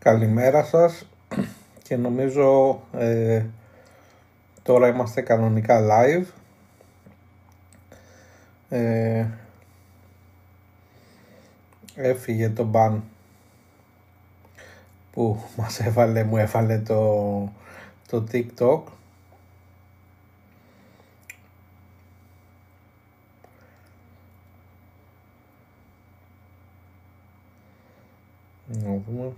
Καλημέρα σας και νομίζω τώρα είμαστε κανονικά live. Έφυγε το ban που μου έβαλε το TikTok. Να δούμε.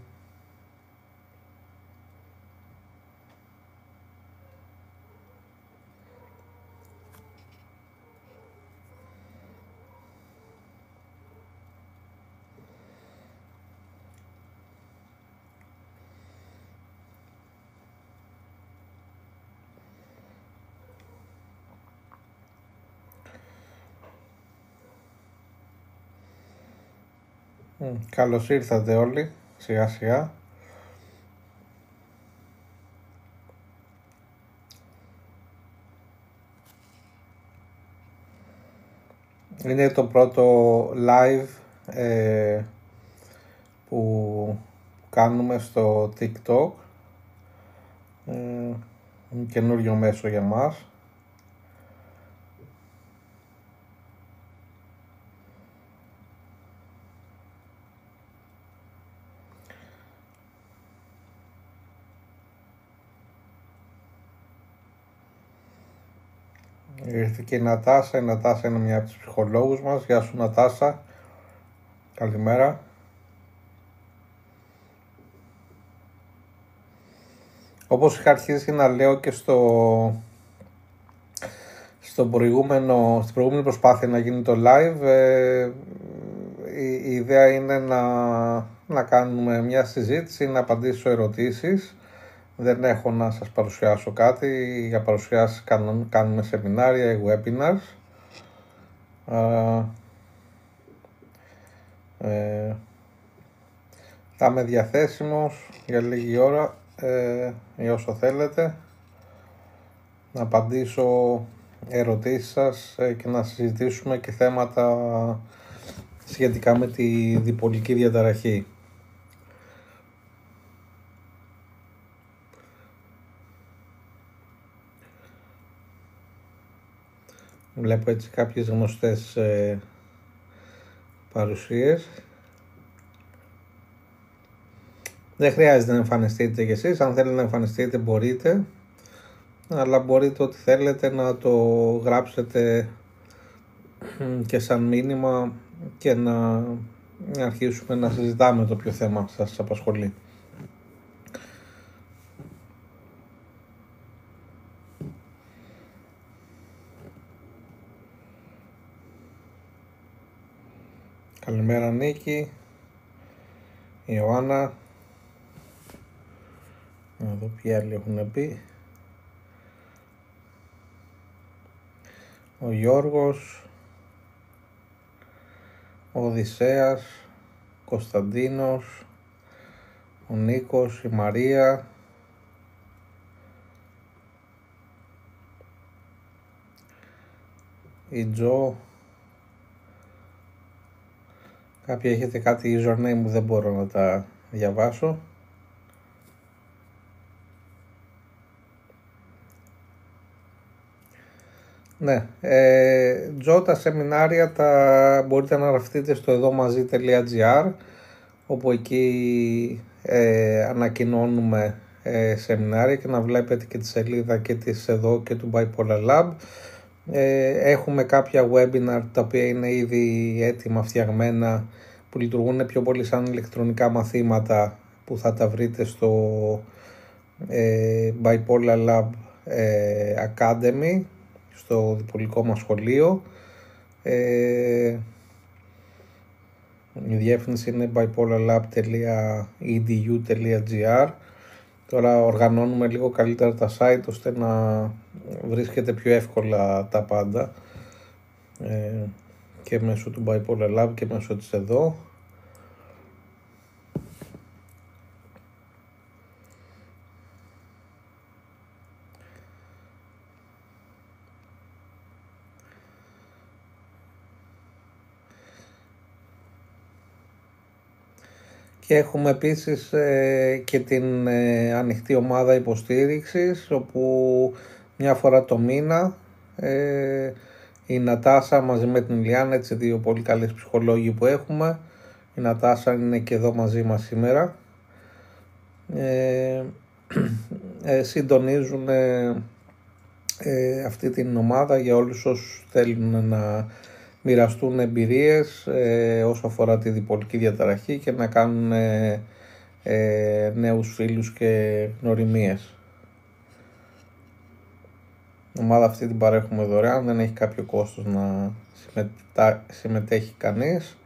Καλώς ήρθατε όλοι, σιγά σιγά. Είναι το πρώτο live που κάνουμε στο TikTok. Καινούριο μέσο για μας. Ήρθε και η Νατάσα. Η Νατάσα είναι μια από τις ψυχολόγους μας. Γεια σου Νατάσα. Καλημέρα. Όπως είχα αρχίσει να λέω και στην προηγούμενη προσπάθεια να γίνει το live, η ιδέα είναι να κάνουμε μια συζήτηση, να απαντήσω ερωτήσεις. Δεν έχω να σας παρουσιάσω κάτι. Για παρουσιάσεις κάνουμε σεμινάρια ή webinars. Θα είμαι διαθέσιμος για λίγη ώρα ή όσο θέλετε να απαντήσω ερωτήσεις σας και να συζητήσουμε και θέματα σχετικά με τη διπολική διαταραχή. Βλέπω έτσι κάποιες γνωστές παρουσίες. Δεν χρειάζεται να εμφανιστείτε κι εσείς. Αν θέλετε να εμφανιστείτε μπορείτε, αλλά μπορείτε ό,τι θέλετε να το γράψετε και σαν μήνυμα και να αρχίσουμε να συζητάμε το ποιο θέμα σας απασχολεί. Καλημέρα Νίκη, Ιωάννα. Να δω ποιοι άλλοι έχουν πει. Ο Γιώργος, ο Οδυσσέας, Κωνσταντίνος, ο Νίκος, η Μαρία, η Τζο. Κάποιοι έχετε κάτι username που δεν μπορώ να τα διαβάσω. Ναι, Τζο, τα σεμινάρια τα μπορείτε να γραφτείτε στο εδωμαζί.gr, όπου εκεί ανακοινώνουμε σεμινάρια και να βλέπετε και τη σελίδα και της εδώ και του Bipolar Lab. Έχουμε κάποια webinar τα οποία είναι ήδη έτοιμα, φτιαγμένα, που λειτουργούν πιο πολύ σαν ηλεκτρονικά μαθήματα, που θα τα βρείτε στο Bipolar Lab Academy, στο διπολικό μας σχολείο. Η διεύθυνση είναι bipolarlab.edu.gr. Τώρα οργανώνουμε λίγο καλύτερα τα site ώστε να βρίσκετε πιο εύκολα τα πάντα και μέσω του Bipolar Lab και μέσω της εδώ. Και έχουμε επίσης και την ανοιχτή ομάδα υποστήριξης, όπου μια φορά το μήνα η Νατάσα μαζί με την Ιλιάνα, έτσι δύο πολύ καλές ψυχολόγοι που έχουμε, η Νατάσα είναι και εδώ μαζί μας σήμερα, συντονίζουν αυτή την ομάδα για όλους όσους θέλουν να μοιραστούν εμπειρίες όσο αφορά τη διπολική διαταραχή και να κάνουν νέους φίλους και γνωριμίες. Η ομάδα αυτή την παρέχουμε δωρεάν, δεν έχει κάποιο κόστος να συμμετέχει κανείς.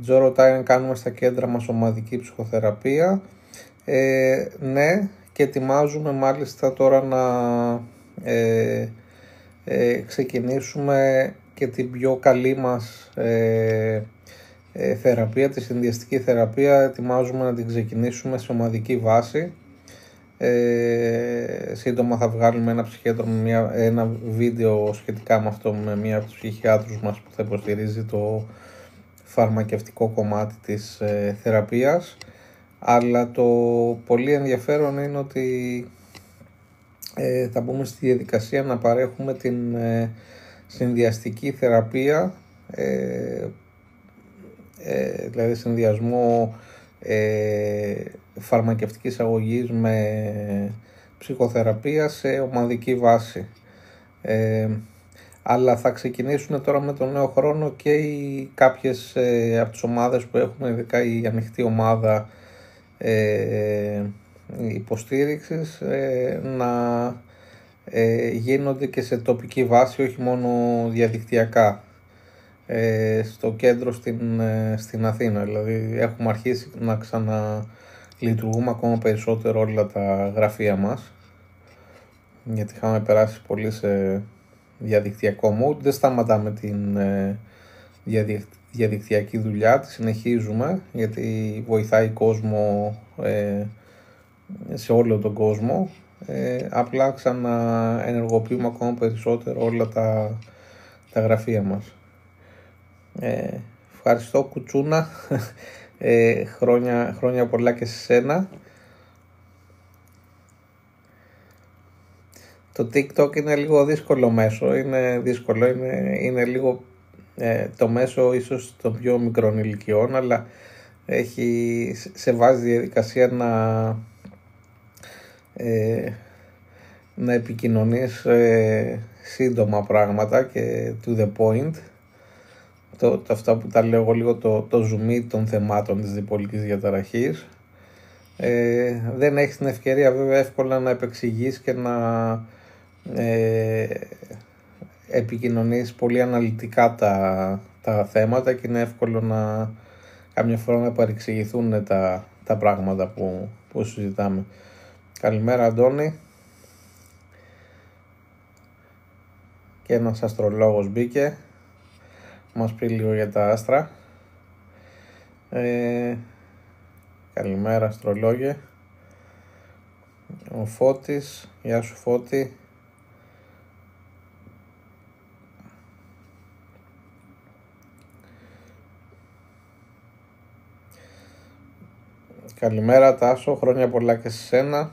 Τζο ρωτάει αν κάνουμε στα κέντρα μας ομαδική ψυχοθεραπεία. Ναι, και ετοιμάζουμε μάλιστα τώρα να ξεκινήσουμε και την πιο καλή μας θεραπεία, τη συνδυαστική θεραπεία. Ετοιμάζουμε να την ξεκινήσουμε σε ομαδική βάση. Σύντομα θα βγάλουμε ένα ψυχίατρο ένα βίντεο σχετικά με αυτό, με μία από τους ψυχιάτρους μας που θα υποστηρίζει το φαρμακευτικό κομμάτι της θεραπείας. Αλλά το πολύ ενδιαφέρον είναι ότι θα μπούμε στη διαδικασία να παρέχουμε την συνδυαστική θεραπεία, δηλαδή συνδυασμό φαρμακευτικής αγωγής με ψυχοθεραπεία σε ομαδική βάση. Αλλά θα ξεκινήσουν τώρα με τον νέο χρόνο και κάποιες από τις ομάδες που έχουμε, ειδικά η ανοιχτή ομάδα υποστήριξης, να γίνονται και σε τοπική βάση, όχι μόνο διαδικτυακά, στο κέντρο στην Αθήνα. Δηλαδή έχουμε αρχίσει να ξαναλειτουργούμε ακόμα περισσότερο όλα τα γραφεία μας, γιατί είχαμε περάσει πολύ σε διαδικτυακό mode. Δεν σταματάμε την διαδικτυακή δουλειά, τη συνεχίζουμε, γιατί βοηθάει κόσμο σε όλο τον κόσμο. Απλά ξαναενεργοποιούμε ακόμα περισσότερο όλα τα γραφεία μας. Ευχαριστώ Κουτσούνα, χρόνια πολλά και σε σένα. Το TikTok είναι λίγο δύσκολο μέσο, είναι λίγο το μέσο ίσως των πιο μικρών ηλικιών, αλλά σε βάζει διαδικασία να επικοινωνείς σύντομα πράγματα και to the point. Αυτά που τα λέω εγώ λίγο το zoom των θεμάτων της διπολικής διαταραχής. Δεν έχεις την ευκαιρία βέβαια εύκολα να επεξηγείς και να επικοινωνείς πολύ αναλυτικά τα θέματα, και είναι εύκολο καμιά φορά να παρεξηγηθούν τα πράγματα που συζητάμε. Καλημέρα Αντώνη. Και ένας αστρολόγος μπήκε, μας πει λίγο για τα άστρα. Καλημέρα αστρολόγε. Ο Φώτης, γεια σου Φώτη. Καλημέρα Τάσο, χρόνια πολλά και σε σένα.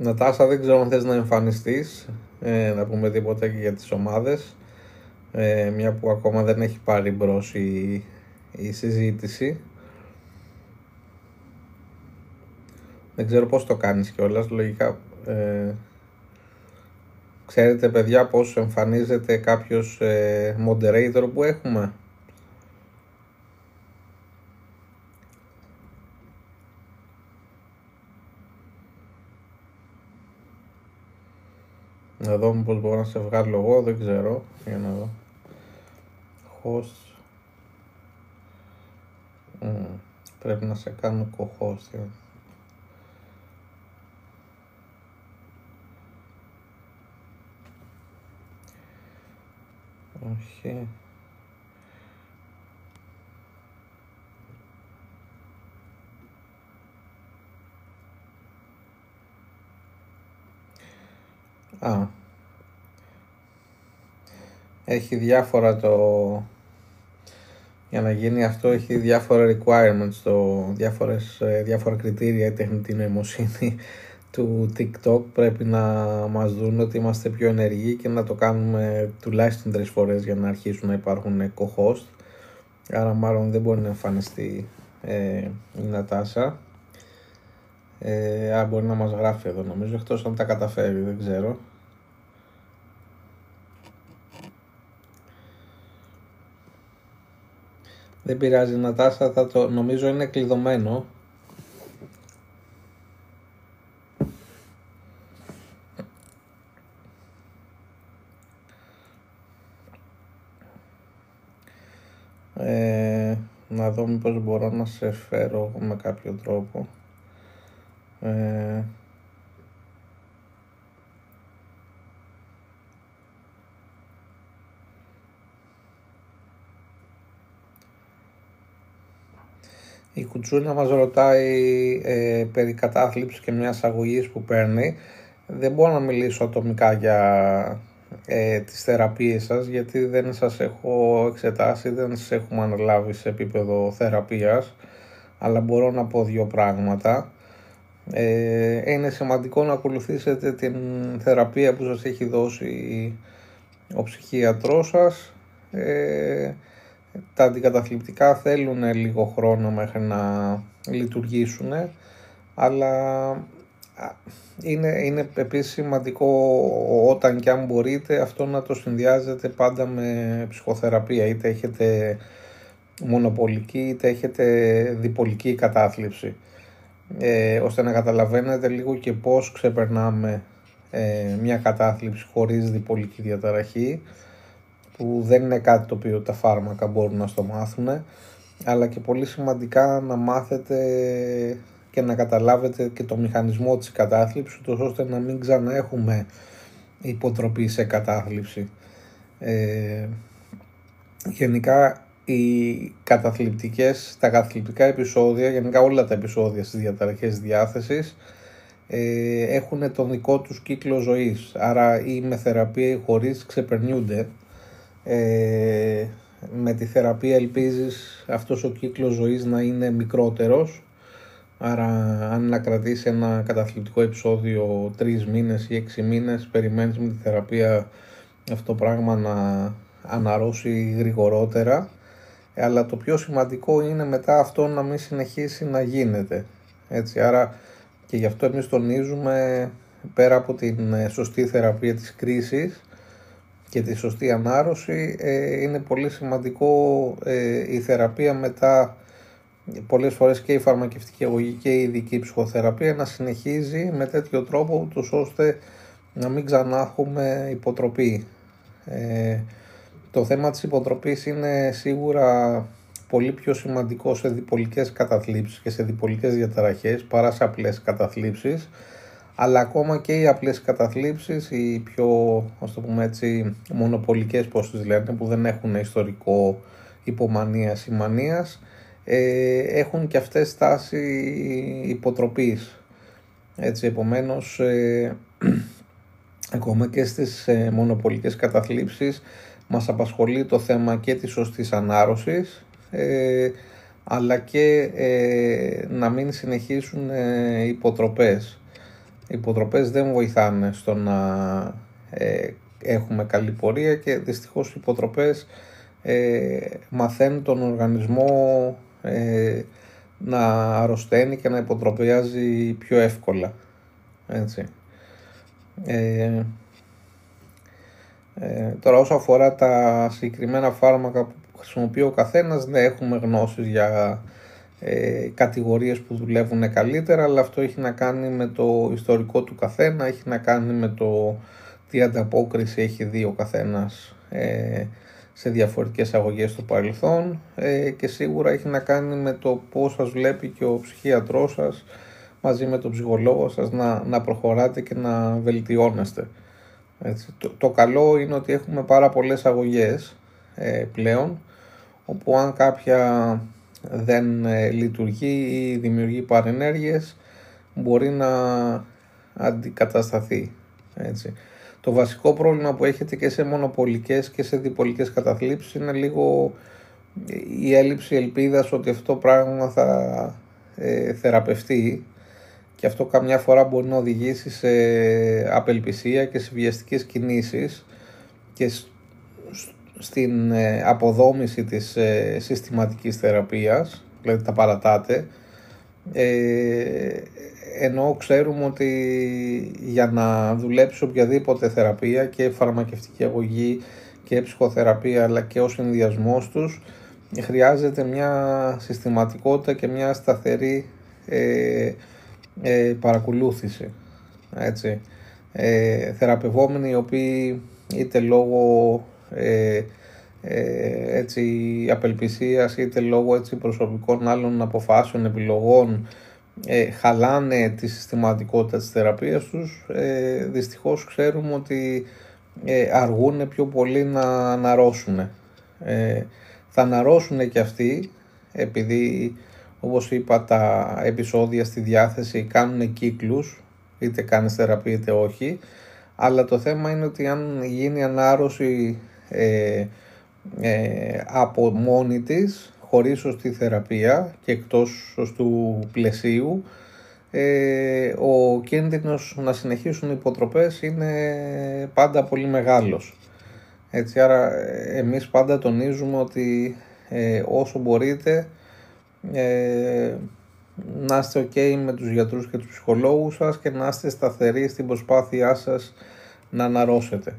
Νατάσα, δεν ξέρω αν θες να εμφανιστείς, να πούμε τίποτα και για τις ομάδες, μια που ακόμα δεν έχει πάρει μπρος η συζήτηση. Δεν ξέρω πώς το κάνεις κιόλας, λογικά. Ξέρετε παιδιά πώς εμφανίζεται κάποιος moderator που έχουμε? Να δω μήπως μπορώ να σε βγάλω εγώ, δεν ξέρω, για να δω. Host. Πρέπει να σε κάνω co-host. Όχι. Έχει διάφορα για να γίνει αυτό έχει διάφορα requirements, διάφορα κριτήρια. Η τεχνητή νοημοσύνη του TikTok πρέπει να μας δουν ότι είμαστε πιο ενεργοί και να το κάνουμε τουλάχιστον 3 φορές για να αρχίσουν να υπάρχουν co-host. Άρα μάλλον δεν μπορεί να εμφανιστεί η Νατάσα. Μπορεί να μας γράφει εδώ νομίζω, εκτός αν τα καταφέρει, δεν ξέρω. Δεν πειράζει Νατάσα, νομίζω είναι κλειδωμένο. Να δω μήπως μπορώ να σε φέρω με κάποιο τρόπο. Η Κουτσούνα μας ρωτάει περί κατάθλιψης και μιας αγωγής που παίρνει. Δεν μπορώ να μιλήσω ατομικά για τις θεραπείες σας, γιατί δεν σας έχω εξετάσει, δεν σας έχουμε αναλάβει σε επίπεδο θεραπείας, αλλά μπορώ να πω 2 πράγματα. Είναι σημαντικό να ακολουθήσετε την θεραπεία που σας έχει δώσει ο ψυχίατρός σας. Τα αντικαταθλιπτικά θέλουν λίγο χρόνο μέχρι να λειτουργήσουν, αλλά είναι επίσης σημαντικό όταν και αν μπορείτε αυτό να το συνδυάζετε πάντα με ψυχοθεραπεία, είτε έχετε μονοπολική είτε έχετε διπολική κατάθλιψη, ώστε να καταλαβαίνετε λίγο και πώς ξεπερνάμε μια κατάθλιψη χωρίς διπολική διαταραχή, που δεν είναι κάτι το οποίο τα φάρμακα μπορούν να στο μάθουν, αλλά και πολύ σημαντικά να μάθετε και να καταλάβετε και το μηχανισμό της κατάθλιψης, ώστε να μην ξαναέχουμε υποτροπή σε κατάθλιψη. Γενικά τα καταθλιπτικά επεισόδια, γενικά όλα τα επεισόδια στις διαταραχές διάθεσης έχουν τον δικό τους κύκλο ζωής, άρα ή με θεραπεία ή χωρίς ξεπερνιούνται. Με τη θεραπεία ελπίζεις αυτός ο κύκλος ζωής να είναι μικρότερος, άρα αν να κρατήσει ένα καταθλιπτικό επεισόδιο 3 μήνες ή 6 μήνες, περιμένεις με τη θεραπεία αυτό το πράγμα να αναρρώσει γρηγορότερα, αλλά το πιο σημαντικό είναι μετά αυτό να μην συνεχίσει να γίνεται, έτσι. Άρα και γι' αυτό εμείς τονίζουμε, πέρα από την σωστή θεραπεία της κρίσης και τη σωστή ανάρρωση, είναι πολύ σημαντικό η θεραπεία μετά, πολλές φορές και η φαρμακευτική αγωγή και η ειδική ψυχοθεραπεία, να συνεχίζει με τέτοιο τρόπο ούτως ώστε να μην ξανά έχουμε υποτροπή. Το θέμα της υποτροπής είναι σίγουρα πολύ πιο σημαντικό σε διπολικές καταθλίψεις και σε διπολικές διαταραχές παρά σε απλές καταθλίψεις, αλλά ακόμα και οι απλές καταθλίψεις, οι πιο, ας το πούμε έτσι, μονοπολικές, πώς τις λένε, που δεν έχουν ιστορικό υπομανίας ή μανίας, έχουν και αυτές στάση υποτροπής, έτσι. Επομένως ακόμα και στις μονοπολικές καταθλίψεις μας απασχολεί το θέμα και της σωστής ανάρρωσης, αλλά και να μην συνεχίσουν υποτροπές. Οι υποτροπές δεν βοηθάνε στο να έχουμε καλή πορεία, και δυστυχώς οι υποτροπές μαθαίνουν τον οργανισμό να αρρωσταίνει και να υποτροπιάζει πιο εύκολα, έτσι. Τώρα όσο αφορά τα συγκεκριμένα φάρμακα που χρησιμοποιεί ο καθένας, δεν έχουμε γνώσεις για κατηγορίες που δουλεύουν καλύτερα, αλλά αυτό έχει να κάνει με το ιστορικό του καθένα, έχει να κάνει με το τι ανταπόκριση έχει δει ο καθένας σε διαφορετικές αγωγές στο παρελθόν, και σίγουρα έχει να κάνει με το πώς σας βλέπει και ο ψυχίατρός σας μαζί με τον ψυχολόγο σας να προχωράτε και να βελτιώνεστε, έτσι. Το καλό είναι ότι έχουμε πάρα πολλές αγωγές πλέον, όπου αν κάποια δεν λειτουργεί ή δημιουργεί παρενέργειες, μπορεί να αντικατασταθεί, Έτσι. Το βασικό πρόβλημα που έχετε και σε μονοπολικές και σε διπολικές καταθλίψεις είναι λίγο η έλλειψη ελπίδας ότι αυτό το πράγμα θα θεραπευτεί, και αυτό καμιά φορά μπορεί να οδηγήσει σε απελπισία και σε βιαστικές κινήσεις και στην αποδόμηση της συστηματικής θεραπείας, δηλαδή τα παρατάτε, ενώ ξέρουμε ότι για να δουλέψει οποιαδήποτε θεραπεία, και φαρμακευτική αγωγή και ψυχοθεραπεία, αλλά και ο συνδυασμός τους, χρειάζεται μια συστηματικότητα και μια σταθερή παρακολούθηση. Έτσι. Θεραπευόμενοι οι οποίοι είτε λόγω απελπισίας είτε λόγω προσωπικών άλλων αποφάσεων, επιλογών, χαλάνε τη συστηματικότητα της θεραπείας τους, δυστυχώς ξέρουμε ότι αργούν πιο πολύ να αναρρώσουν. Θα αναρρώσουν και αυτοί, επειδή όπως είπα τα επεισόδια στη διάθεση κάνουν κύκλους, είτε κάνεις θεραπεία είτε όχι, αλλά το θέμα είναι ότι αν γίνει ανάρρωση από μόνη της, χωρίς σωστή θεραπεία και εκτός σωστού πλαισίου, ο κίνδυνος να συνεχίσουν οι υποτροπές είναι πάντα πολύ μεγάλος. Έτσι, άρα εμείς πάντα τονίζουμε ότι όσο μπορείτε να είστε ok με τους γιατρούς και τους ψυχολόγους σας και να είστε σταθεροί στην προσπάθειά σας να αναρρώσετε.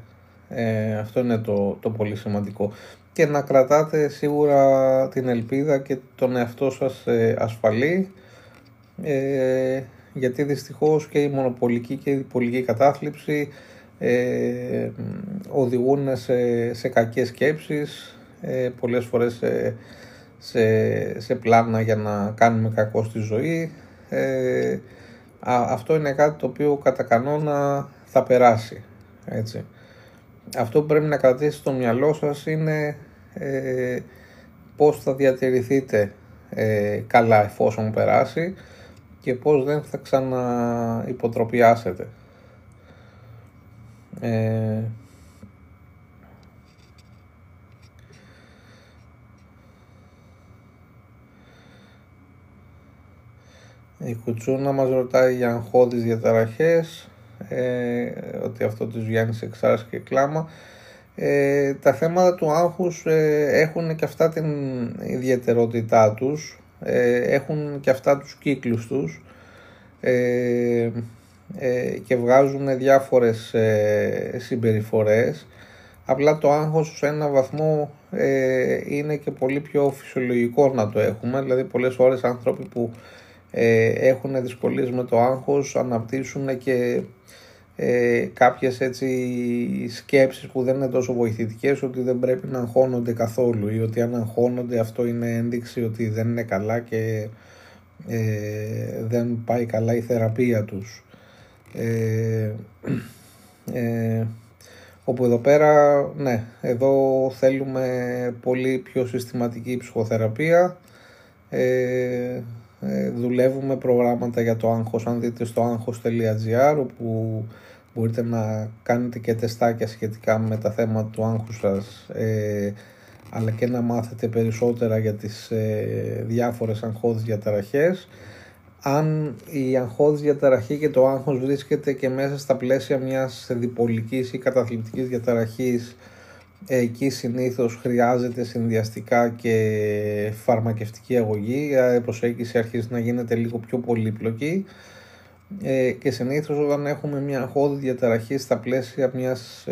Αυτό είναι το πολύ σημαντικό, και να κρατάτε σίγουρα την ελπίδα και τον εαυτό σας ασφαλή, γιατί δυστυχώς και η μονοπολική και η διπολική κατάθλιψη οδηγούν σε κακές σκέψεις, πολλές φορές σε πλάνα για να κάνουμε κακό στη ζωή. Αυτό είναι κάτι το οποίο κατά κανόνα θα περάσει. Έτσι. Αυτό που πρέπει να κρατήσετε στο μυαλό σας είναι πώς θα διατηρηθείτε καλά εφόσον περάσει και πώς δεν θα ξαναυποτροπιάσετε. Η Κουτσούνα μας ρωτάει για αγχώδεις διαταραχές, ότι αυτό της βγαίνει σε εξάραση και κλάμα. Τα θέματα του άγχους έχουν και αυτά την ιδιαιτερότητά τους, έχουν και αυτά τους κύκλους τους, και βγάζουν διάφορες συμπεριφορές. Απλά το άγχος σε ένα βαθμό είναι και πολύ πιο φυσιολογικό να το έχουμε, δηλαδή πολλές ώρες άνθρωποι που έχουν δυσκολίες με το άγχος αναπτύσσουν και κάποιες σκέψεις που δεν είναι τόσο βοηθητικές, ότι δεν πρέπει να αγχώνονται καθόλου, ή ότι αν αγχώνονται αυτό είναι ένδειξη ότι δεν είναι καλά και δεν πάει καλά η θεραπεία τους. Όπου εδώ πέρα, ναι, εδώ θέλουμε πολύ πιο συστηματική ψυχοθεραπεία. Δουλεύουμε προγράμματα για το άγχος, αν δείτε στο άγχος.gr, όπου μπορείτε να κάνετε και τεστάκια σχετικά με τα θέματα του άγχους σας, αλλά και να μάθετε περισσότερα για τις διάφορες αγχώδεις διαταραχές. Αν η αγχώδης διαταραχή και το άγχος βρίσκεται και μέσα στα πλαίσια μιας διπολικής ή καταθλιπτικής διαταραχής, εκεί συνήθως χρειάζεται συνδυαστικά και φαρμακευτική αγωγή. Η προσέγγιση αρχίζει να γίνεται λίγο πιο πολύπλοκη, και συνήθως όταν έχουμε μια αγχώδη διαταραχή στα πλαίσια μιας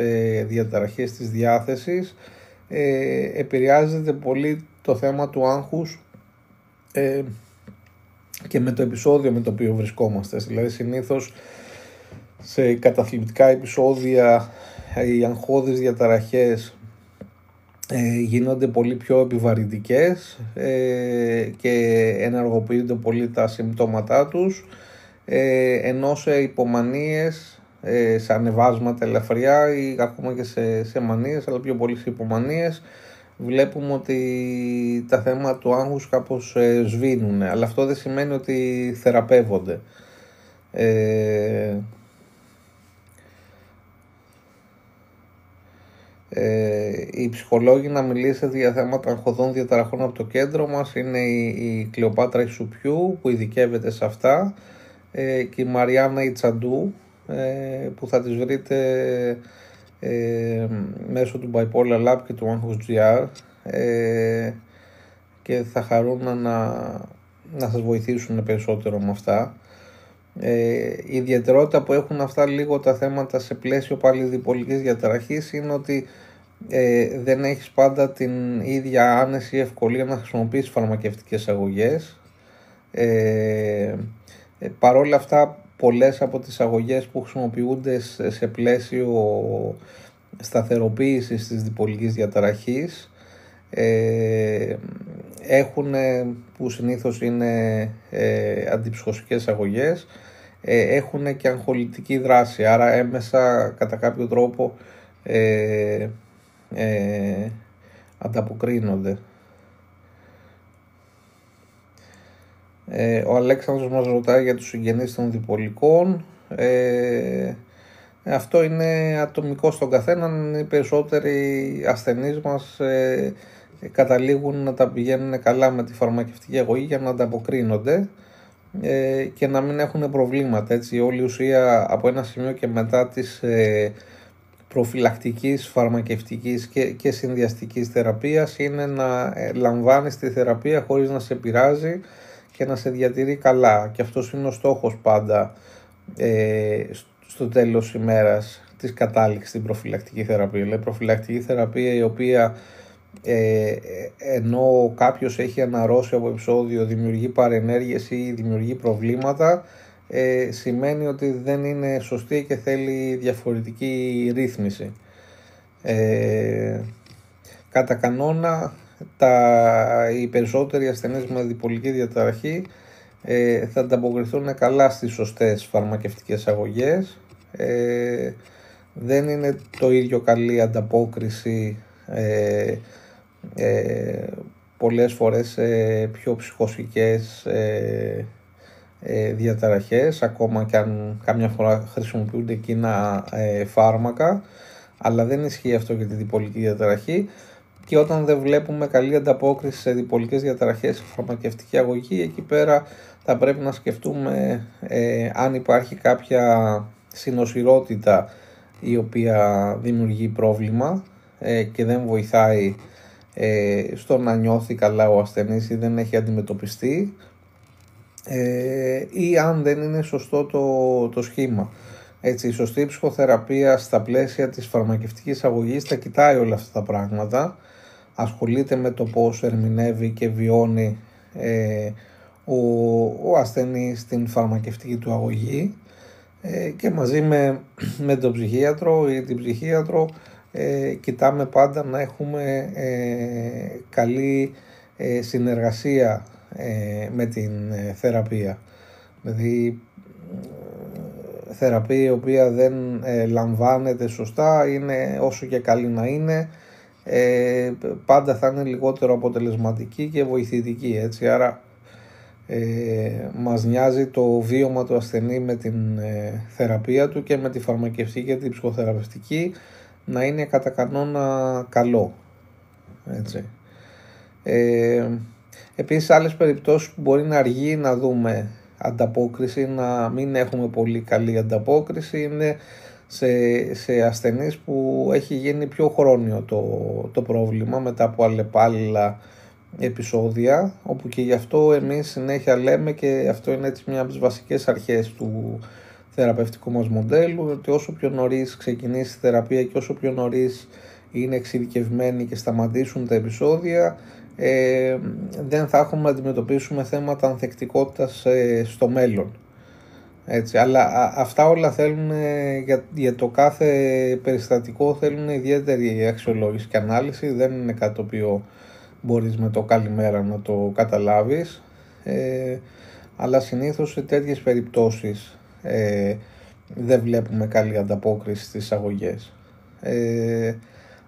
διαταραχής της διάθεσης, επηρεάζεται πολύ το θέμα του άγχους και με το επεισόδιο με το οποίο βρισκόμαστε. Δηλαδή συνήθως σε καταθλιπτικά επεισόδια οι αγχώδεις διαταραχές γίνονται πολύ πιο επιβαρυντικές και ενεργοποιούνται πολύ τα συμπτώματά τους, ενώ σε υπομανίες, σε ανεβάσματα ελαφριά ή ακόμα και σε μανίες, αλλά πιο πολύ σε υπομανίες, βλέπουμε ότι τα θέματα του άγχους κάπως σβήνουν, αλλά αυτό δεν σημαίνει ότι θεραπεύονται. Οι ψυχολόγοι να μιλήσετε για θέματα αγχωδών διαταραχών από το κέντρο μας είναι η Κλεοπάτρα Ισουπιού που ειδικεύεται σε αυτά, και η Μαριάννα Ιτσαντού που θα τις βρείτε μέσω του Bipolar Lab και του Anchos.gr, και θα χαρούν να σας βοηθήσουν περισσότερο με αυτά. Η ιδιαιτερότητα που έχουν αυτά λίγο τα θέματα σε πλαίσιο πάλι διπολικής διαταραχής είναι ότι δεν έχεις πάντα την ίδια άνεση ή ευκολία να χρησιμοποιήσεις φαρμακευτικές αγωγές. Παρόλα αυτά, πολλές από τις αγωγές που χρησιμοποιούνται σε πλαίσιο σταθεροποίησης της διπολικής διαταραχής έχουν, που συνήθως είναι αντιψυχωσικές αγωγές, έχουν και αγχολητική δράση, άρα έμεσα κατά κάποιο τρόπο ανταποκρίνονται. Ο Αλέξανδρος μας ρωτάει για τους συγγενείς των διπολικών. Αυτό είναι ατομικό στον καθέναν. Οι περισσότεροι ασθενείς μας καταλήγουν να τα πηγαίνουν καλά με τη φαρμακευτική αγωγή για να ανταποκρίνονται και να μην έχουν προβλήματα. Έτσι, όλη η ουσία από ένα σημείο και μετά της προφυλακτικής, φαρμακευτικής και συνδυαστικής θεραπείας είναι να λαμβάνεις τη θεραπεία χωρίς να σε πειράζει και να σε διατηρεί καλά, και αυτός είναι ο στόχος πάντα στο τέλος ημέρας της κατάληξης στην προφυλακτική θεραπεία. Δηλαδή προφυλακτική θεραπεία η οποία ενώ κάποιος έχει αναρρώσει από επεισόδιο, δημιουργεί παρενέργειες ή δημιουργεί προβλήματα, σημαίνει ότι δεν είναι σωστή και θέλει διαφορετική ρύθμιση. Κατά κανόνα οι περισσότεροι ασθενείς με διπολική διαταραχή θα ανταποκριθούν καλά στις σωστές φαρμακευτικές αγωγές. Δεν είναι το ίδιο καλή ανταπόκριση πολλές φορές πιο ψυχοσικές διαταραχές, ακόμα και αν κάμια φορά χρησιμοποιούνται εκείνα φάρμακα, αλλά δεν ισχύει αυτό για τη διπολική διαταραχή. Και όταν δεν βλέπουμε καλή ανταπόκριση σε διπολικές διαταραχές σε φαρμακευτική αγωγή, εκεί πέρα θα πρέπει να σκεφτούμε αν υπάρχει κάποια συνοσηρότητα η οποία δημιουργεί πρόβλημα και δεν βοηθάει στο να νιώθει καλά ο ασθενής ή δεν έχει αντιμετωπιστεί, ή αν δεν είναι σωστό το σχήμα. Έτσι, η σωστή ψυχοθεραπεία στα πλαίσια της φαρμακευτικής αγωγής τα κοιτάει όλα αυτά τα πράγματα, ασχολείται με το πώς ερμηνεύει και βιώνει ο ασθενής την φαρμακευτική του αγωγή, και μαζί με τον ψυχίατρο ή την ψυχίατρο κοιτάμε πάντα να έχουμε καλή συνεργασία με την θεραπεία. Δηλαδή θεραπεία η οποία δεν λαμβάνεται σωστά, είναι όσο και καλή να είναι, πάντα θα είναι λιγότερο αποτελεσματική και βοηθητική. Έτσι, άρα μας νοιάζει το βίωμα του ασθενή με την θεραπεία του και με τη φαρμακευτική και την ψυχοθεραπευτική να είναι κατά κανόνα καλό. Έτσι. Επίσης, άλλες περιπτώσεις που μπορεί να αργεί να δούμε ανταπόκριση, να μην έχουμε πολύ καλή ανταπόκριση, είναι σε ασθενείς που έχει γίνει πιο χρόνιο το πρόβλημα μετά από αλλεπάλληλα επεισόδια, όπου και γι' αυτό εμείς συνέχεια λέμε, και αυτό είναι έτσι μια από τις βασικές αρχές του θεραπευτικού μας μοντέλου, ότι όσο πιο νωρίς ξεκινήσει η θεραπεία και όσο πιο νωρίς είναι εξειδικευμένοι και σταματήσουν τα επεισόδια, δεν θα έχουμε να αντιμετωπίσουμε θέματα ανθεκτικότητας στο μέλλον. Έτσι, αλλά αυτά όλα θέλουν, για το κάθε περιστατικό θέλουν ιδιαίτερη αξιολόγηση και ανάλυση. Δεν είναι κάτι το οποίο μπορείς με το καλημέρα να το καταλάβεις, αλλά συνήθως σε τέτοιες περιπτώσεις δεν βλέπουμε καλή ανταπόκριση στις αγωγές.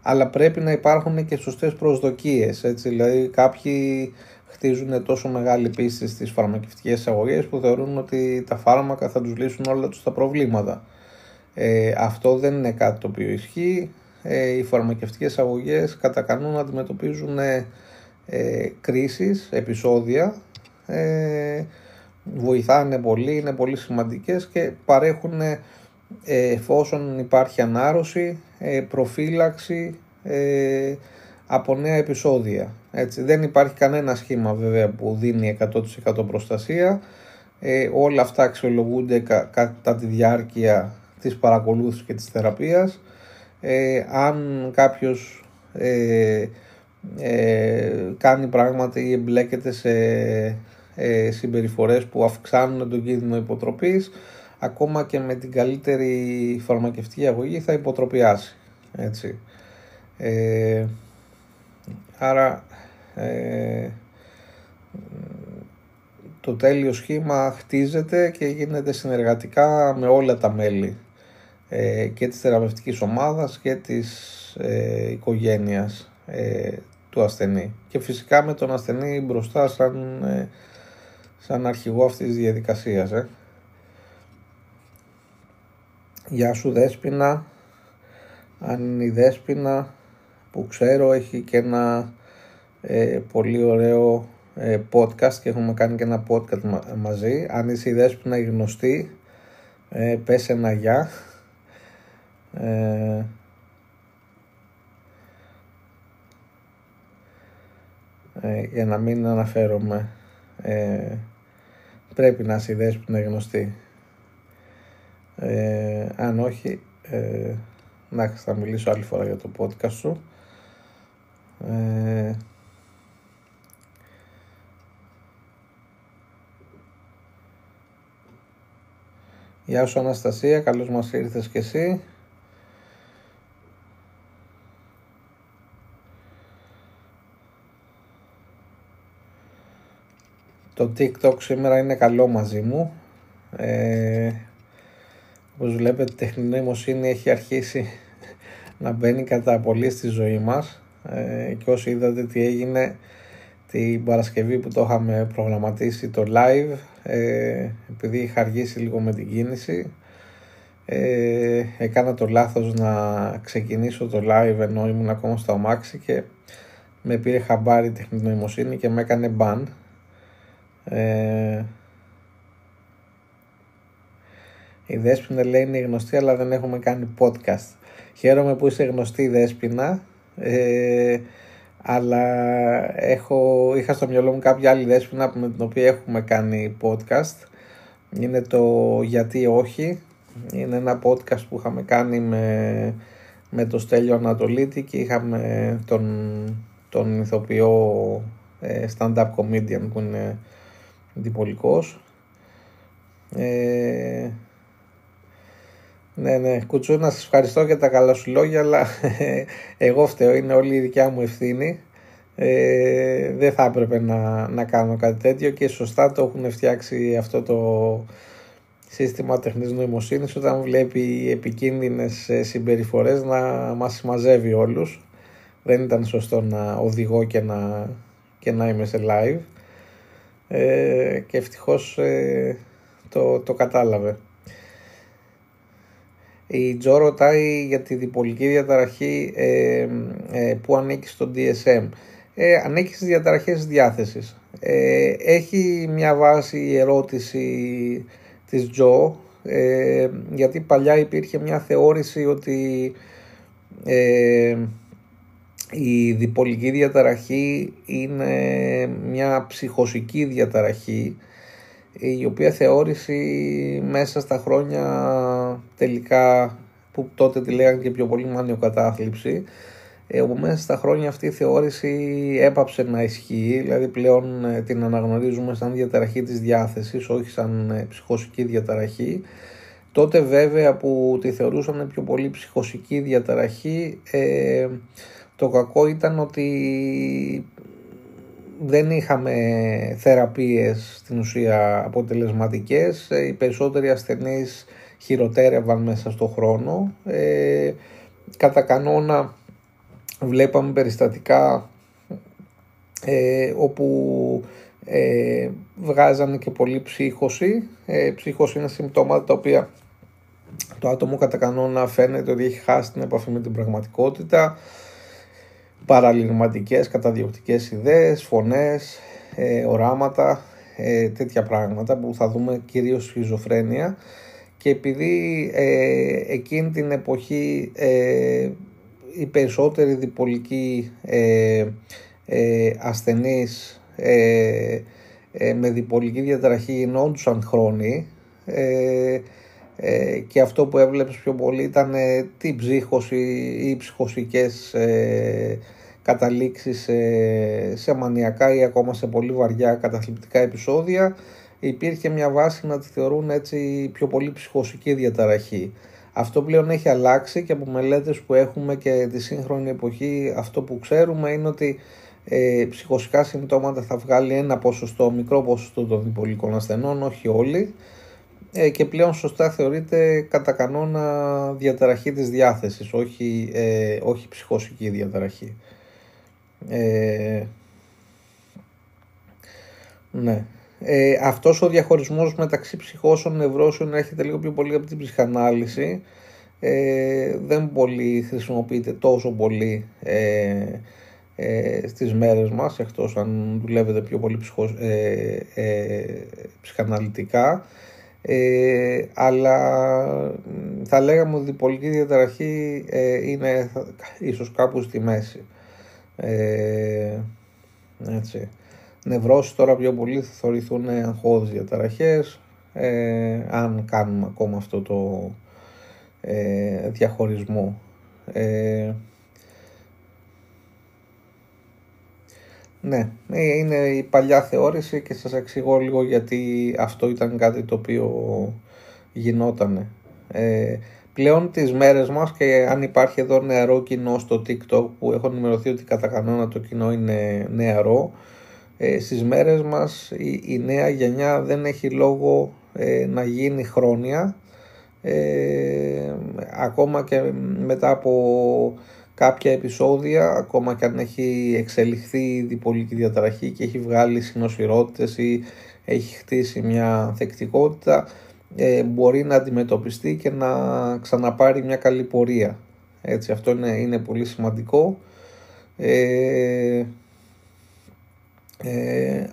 Αλλά πρέπει να υπάρχουν και σωστές προσδοκίες, έτσι, δηλαδή κάποιοι χτίζουν τόσο μεγάλη πίστη στις φαρμακευτικές αγωγές που θεωρούν ότι τα φάρμακα θα τους λύσουν όλα τους τα προβλήματα. Αυτό δεν είναι κάτι το οποίο ισχύει. οι φαρμακευτικές αγωγές κατά κανόνα αντιμετωπίζουν κρίσεις, επεισόδια, βοηθάνε πολύ, είναι πολύ σημαντικές και παρέχουν, εφόσον υπάρχει ανάρρωση, προφύλαξη από νέα επεισόδια. Έτσι, δεν υπάρχει κανένα σχήμα βέβαια που δίνει 100% προστασία. Όλα αυτά αξιολογούνται κατά τη διάρκεια της παρακολούθησης και της θεραπείας. Αν κάποιος κάνει πράγματα ή εμπλέκεται σε συμπεριφορές που αυξάνουν τον κίνδυνο υποτροπής, ακόμα και με την καλύτερη φαρμακευτική αγωγή θα υποτροπιάσει. Έτσι. Άρα το τέλειο σχήμα χτίζεται και γίνεται συνεργατικά με όλα τα μέλη και της θεραπευτικής ομάδας και της οικογένειας του ασθενή, και φυσικά με τον ασθενή μπροστά σαν αρχηγό αυτής της διαδικασίας. Γεια σου Δέσποινα. Αν είναι η Δέσποινα που ξέρω, έχει και ένα πολύ ωραίο podcast και έχουμε κάνει και ένα podcast μαζί. Αν είσαι η Δέσποινα η γνωστή, πες ένα γεια. Για να μην αναφέρομαι, πρέπει να είσαι η Δέσποινα γνωστή. Αν όχι, θα μιλήσω άλλη φορά για το podcast σου. Γεια σου Αναστασία, καλώς μας ήρθες και εσύ. Το TikTok σήμερα είναι καλό μαζί μου. Όπως βλέπετε, η τεχνητή νοημοσύνη έχει αρχίσει να μπαίνει κατά πολύ στη ζωή μας, και όσοι είδατε τι έγινε την Παρασκευή που το είχαμε προγραμματίσει το live, επειδή είχα αργήσει λίγο με την κίνηση, έκανα το λάθος να ξεκινήσω το live ενώ ήμουν ακόμα στο αμάξι και με πήρε χαμπάρι η τεχνητή νοημοσύνη και με έκανε ban. Η Δέσποινα λέει είναι γνωστή αλλά δεν έχουμε κάνει podcast. Χαίρομαι που είσαι γνωστή Δέσποινα, αλλά είχα στο μυαλό μου κάποια άλλη Δέσποινα με την οποία έχουμε κάνει podcast. Είναι το Γιατί Όχι. Είναι ένα podcast που είχαμε κάνει με το Στέλιο Ανατολίτη και είχαμε τον ηθοποιό stand-up comedian που είναι διπολικός. Ναι, Κουτσούνα, σας ευχαριστώ για τα καλά σου λόγια, αλλά εγώ φταίω, είναι όλη η δικιά μου ευθύνη. Δεν θα έπρεπε να κάνω κάτι τέτοιο και σωστά το έχουν φτιάξει αυτό το σύστημα τεχνητής νοημοσύνης όταν βλέπει επικίνδυνες συμπεριφορές να μας συμμαζεύει όλους. Δεν ήταν σωστό να οδηγώ και να είμαι σε live, και ευτυχώς το κατάλαβε. Η Τζο ρωτάει για τη διπολική διαταραχή που ανήκει στο DSM. Ανήκει στις διαταραχές διάθεσης. Έχει μια βάση η ερώτηση της Τζο, γιατί παλιά υπήρχε μια θεώρηση ότι η διπολική διαταραχή είναι μια ψυχοσική διαταραχή, η οποία θεώρηση μέσα στα χρόνια τελικά, που τότε τη λέγανε και πιο πολύ μανιοκατάθλιψη, όπου μέσα στα χρόνια αυτή η θεώρηση έπαψε να ισχύει, δηλαδή πλέον την αναγνωρίζουμε σαν διαταραχή της διάθεσης, όχι σαν ψυχοσική διαταραχή. Τότε βέβαια που τη θεωρούσαν πιο πολύ ψυχοσική διαταραχή, το κακό ήταν ότι δεν είχαμε θεραπείες στην ουσία αποτελεσματικές. Οι περισσότεροι ασθενείς χειροτέρευαν μέσα στον χρόνο. Κατά κανόνα βλέπαμε περιστατικά όπου βγάζανε και πολύ ψύχωση. Ψύχωση είναι συμπτώματα τα οποία Το άτομο κατά κανόνα φαίνεται ότι έχει χάσει την επαφή με την πραγματικότητα, παραλυρματικές, καταδιοκτικές ιδέες, φωνές, οράματα, τέτοια πράγματα που θα δούμε κυρίως σχιζοφρένεια. Και επειδή εκείνη την εποχή οι περισσότεροι διπολικοί ασθενείς με διπολική διαταραχή γινόντουσαν χρόνοι, και αυτό που έβλεπες πιο πολύ ήταν την ψύχωση ή ψυχοσικές καταλήξεις σε μανιακά ή ακόμα σε πολύ βαριά καταθλιπτικά επεισόδια. Υπήρχε μια βάση να τη θεωρούν έτσι πιο πολύ ψυχοσική διαταραχή. Αυτό πλέον έχει αλλάξει και από μελέτες που έχουμε και τη σύγχρονη εποχή αυτό που ξέρουμε είναι ότι ψυχοσικά συμπτώματα θα βγάλει ένα ποσοστό, μικρό ποσοστό των διπολικών ασθενών, όχι όλοι, και πλέον σωστά θεωρείται κατά κανόνα διαταραχή της διάθεσης, όχι ψυχοσική διαταραχή. Ναι. Αυτός ο διαχωρισμός μεταξύ ψυχώσεων νευρώσεων έρχεται λίγο πιο πολύ από την ψυχανάλυση. Δεν πολύ χρησιμοποιείται τόσο πολύ στις μέρες μας, εκτός αν δουλεύετε πιο πολύ ψυχαναλυτικά, αλλά θα λέγαμε ότι η διπολική διαταραχή είναι ίσως κάπου στη μέση. Έτσι. Νευρώσεις τώρα πιο πολύ θα θεωρηθούν αγχώδεις διαταραχές, αν κάνουμε ακόμα αυτό το διαχωρισμό. Ναι, είναι η παλιά θεώρηση και σας εξηγώ λίγο γιατί αυτό ήταν κάτι το οποίο γινότανε. Πλέον τις μέρες μας, και αν υπάρχει εδώ νεαρό κοινό στο TikTok, που έχω ενημερωθεί ότι κατά κανόνα το κοινό είναι νεαρό, στις μέρες μας η νέα γενιά δεν έχει λόγο να γίνει χρόνια, ακόμα και μετά από κάποια επεισόδια, ακόμα και αν έχει εξελιχθεί η διπολική διαταραχή και έχει βγάλει συνοσυρότητες ή έχει χτίσει μια ανθεκτικότητα, μπορεί να αντιμετωπιστεί και να ξαναπάρει μια καλή πορεία. Έτσι, αυτό είναι πολύ σημαντικό.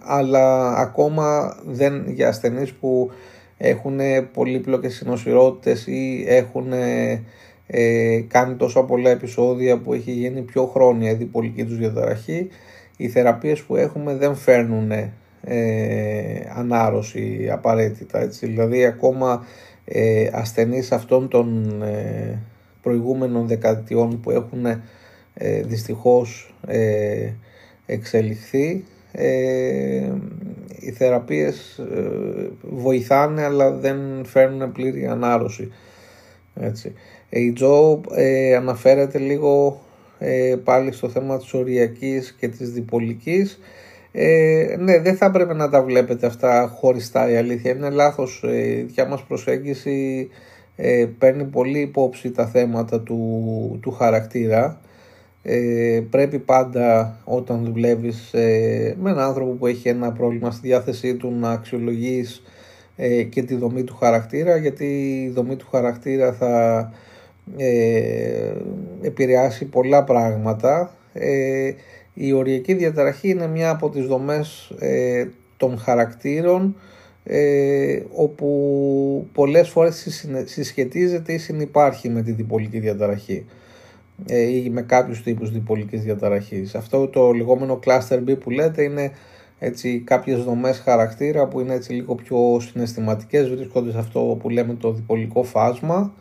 Αλλά ακόμα για ασθενείς που έχουν πολύπλοκες συνοσυρότητες ή έχουν κάνει τόσα πολλά επεισόδια που έχει γίνει πιο χρόνια η διπολική τους διαταραχή, οι θεραπείες που έχουμε δεν φέρνουν ανάρρωση απαραίτητα, έτσι. Δηλαδή ακόμα ασθενείς αυτών των προηγούμενων δεκαετιών που έχουν δυστυχώς εξελιχθεί, οι θεραπείες βοηθάνε αλλά δεν φέρνουν πλήρη ανάρρωση, έτσι. Η Τζο αναφέρεται λίγο πάλι στο θέμα της οριακής και της διπολικής. Ναι, δεν θα έπρεπε να τα βλέπετε αυτά χωριστά, η αλήθεια είναι λάθος. Η δικιά μας προσέγγιση παίρνει πολύ υπόψη τα θέματα του χαρακτήρα. Πρέπει πάντα όταν δουλεύεις με έναν άνθρωπο που έχει ένα πρόβλημα στη διάθεσή του να αξιολογείς και τη δομή του χαρακτήρα, γιατί η δομή του χαρακτήρα θα επηρεάσει πολλά πράγματα. Η οριακή διαταραχή είναι μια από τις δομές των χαρακτήρων, όπου πολλές φορές συσχετίζεται ή συνυπάρχει με τη διπολική διαταραχή ή με κάποιους τύπους διπολικής διαταραχής. Αυτό το λεγόμενο cluster B που λέτε είναι έτσι κάποιες δομές χαρακτήρα που είναι έτσι λίγο πιο συναισθηματικές, βρίσκονται σε αυτό που λέμε το διπολικό φάσμα.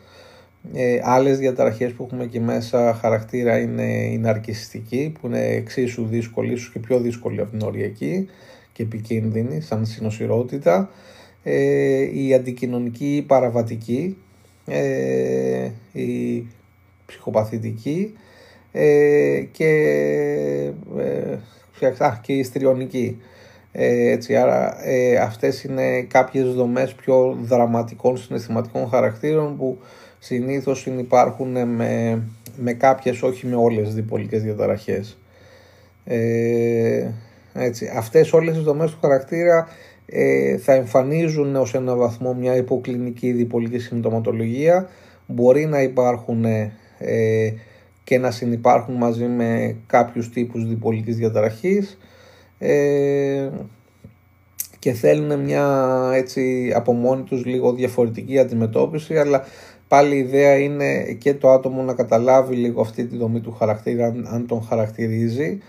Άλλες διαταραχές που έχουμε εκεί μέσα χαρακτήρα είναι η ναρκισσιστική, που είναι εξίσου δύσκολη, ίσως και πιο δύσκολη από την οριακή και επικίνδυνη σαν συνοσυρότητα. Η αντικοινωνική, η παραβατική, η ψυχοπαθητική και η ιστριονική. Έτσι, άρα αυτές είναι κάποιες δομές πιο δραματικών συναισθηματικών χαρακτήρων που συνήθως συνυπάρχουν με κάποιες, όχι με όλες τις διπολικές διαταραχές. Έτσι, αυτές όλες τις δομές του χαρακτήρα θα εμφανίζουν ως ένα βαθμό μια υποκλινική διπολική συμπτωματολογία. Μπορεί να υπάρχουν και να συνυπάρχουν μαζί με κάποιους τύπους διπολικής διαταραχής και θέλουν μια έτσι από μόνοι τους λίγο διαφορετική αντιμετώπιση, αλλά πάλι η ιδέα είναι και το άτομο να καταλάβει λίγο αυτή τη δομή του χαρακτήρα, αν τον χαρακτηρίζει,